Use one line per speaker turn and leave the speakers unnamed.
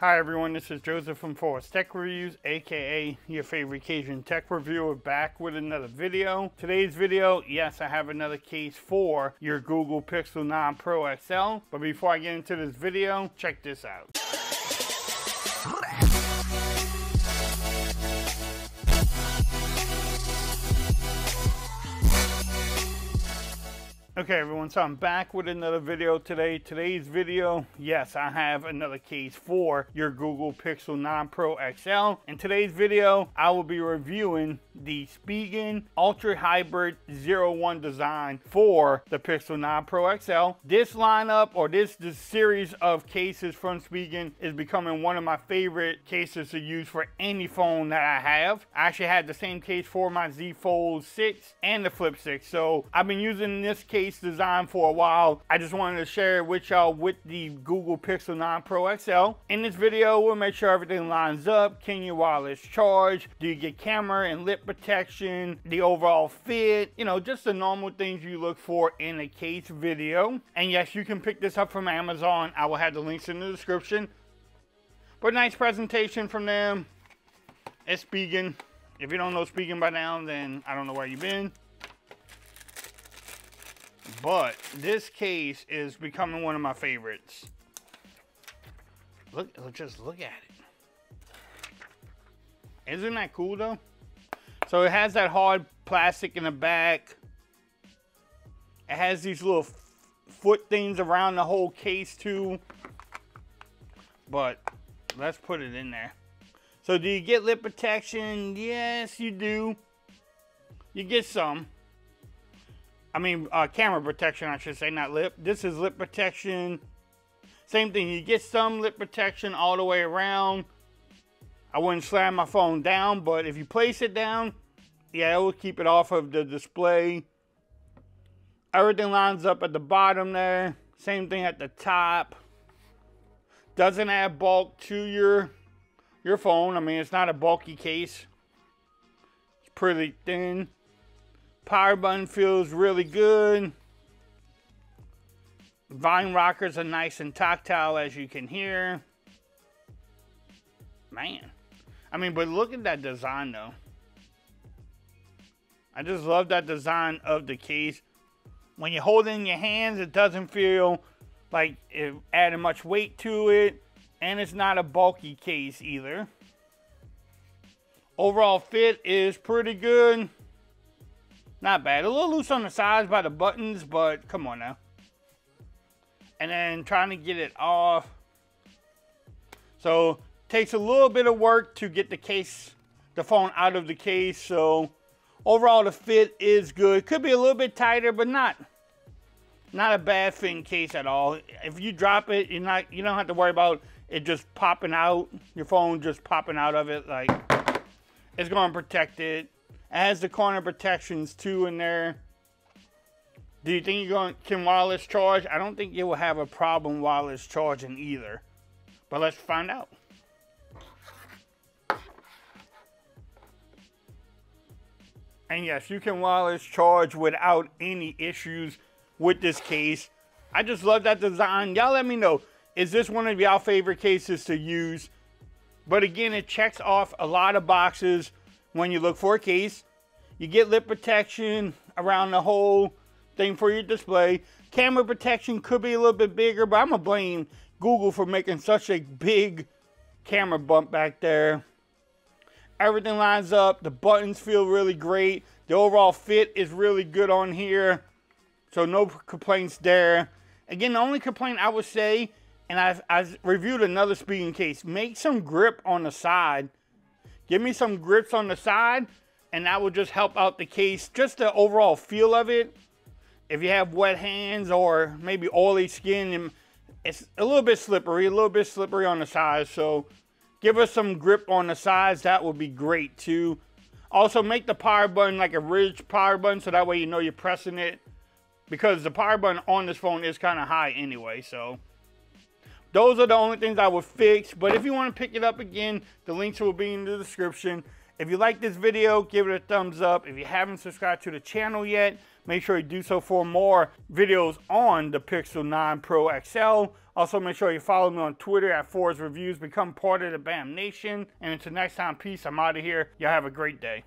Hi everyone, this is Joseph from Forest Tech Reviews, aka your favorite Cajun tech reviewer, back with another video. Today's video, yes, I have another case for your Google Pixel 9 Pro XL. But before I get into this video, check this out. Okay everyone, so I'm back with another video today. Today's video, yes, I have another case for your Google Pixel 9 Pro XL. In today's video, I will be reviewing the Spigen Ultra Hybrid 01 design for the Pixel 9 Pro XL. This lineup, or this series of cases from Spigen is becoming one of my favorite cases to use for any phone that I have. I actually had the same case for my Z Fold 6 and the Flip 6, so I've been using this case design for a while. I just wanted to share it with y'all with the Google Pixel 9 Pro XL. In this video, we'll make sure everything lines up. Can you wireless charge? Do you get camera and lip protection? The overall fit? You know, just the normal things you look for in a case video. And yes, you can pick this up from Amazon. I will have the links in the description. But nice presentation from them. It's Spigen. If you don't know Spigen by now, then I don't know where you've been. But this case is becoming one of my favorites. Just look at it. Isn't that cool though? So it has that hard plastic in the back. It has these little foot things around the whole case too. But let's put it in there. So do you get lip protection? Yes, you do. You get some. I mean, camera protection, I should say, not lip. This is lip protection. Same thing, you get some lip protection all the way around. I wouldn't slam my phone down, but if you place it down, yeah, it will keep it off of the display. Everything lines up at the bottom there. Same thing at the top. Doesn't add bulk to your phone. I mean, it's not a bulky case. It's pretty thin. Power button feels really good. Vine rockers are nice and tactile, as you can hear. Man. I mean, but look at that design, though. I just love that design of the case. When you hold it in your hands, it doesn't feel like it added much weight to it. And it's not a bulky case either. Overall fit is pretty good. Not bad. A little loose on the sides by the buttons, but come on now. And then trying to get it off. So takes a little bit of work to get the phone out of the case. So overall the fit is good. Could be a little bit tighter, but not a bad fitting case at all. If you drop it, you don't have to worry about it just popping out. Your phone just popping out of it. Like, it's going to protect it. It has the corner protections too in there. Do you think you can wireless charge? I don't think you will have a problem wireless charging either. But let's find out. And yes, you can wireless charge without any issues with this case. I just love that design. Y'all let me know. Is this one of y'all favorite cases to use? But again, it checks off a lot of boxes. When you look for a case, you get lip protection around the whole thing for your display. Camera protection could be a little bit bigger, but I'm going to blame Google for making such a big camera bump back there. Everything lines up. The buttons feel really great. The overall fit is really good on here. So no complaints there. Again, the only complaint I would say, and I've reviewed another Spigen case, make some grip on the side. Give me some grips on the side, and that will just help out the case. Just the overall feel of it. If you have wet hands or maybe oily skin, it's a little bit slippery on the sides. So give us some grip on the sides. That would be great too. Also, make the power button like a ridged power button, so that way you know you're pressing it. Because the power button on this phone is kind of high anyway, so those are the only things I would fix. But if you want to pick it up again, the links will be in the description. If you like this video, give it a thumbs up. If you haven't subscribed to the channel yet, make sure you do so for more videos on the Pixel 9 Pro XL. Also, make sure you follow me on Twitter at Forrest Reviews. Become part of the BAM Nation. And until next time, peace. I'm out of here. Y'all have a great day.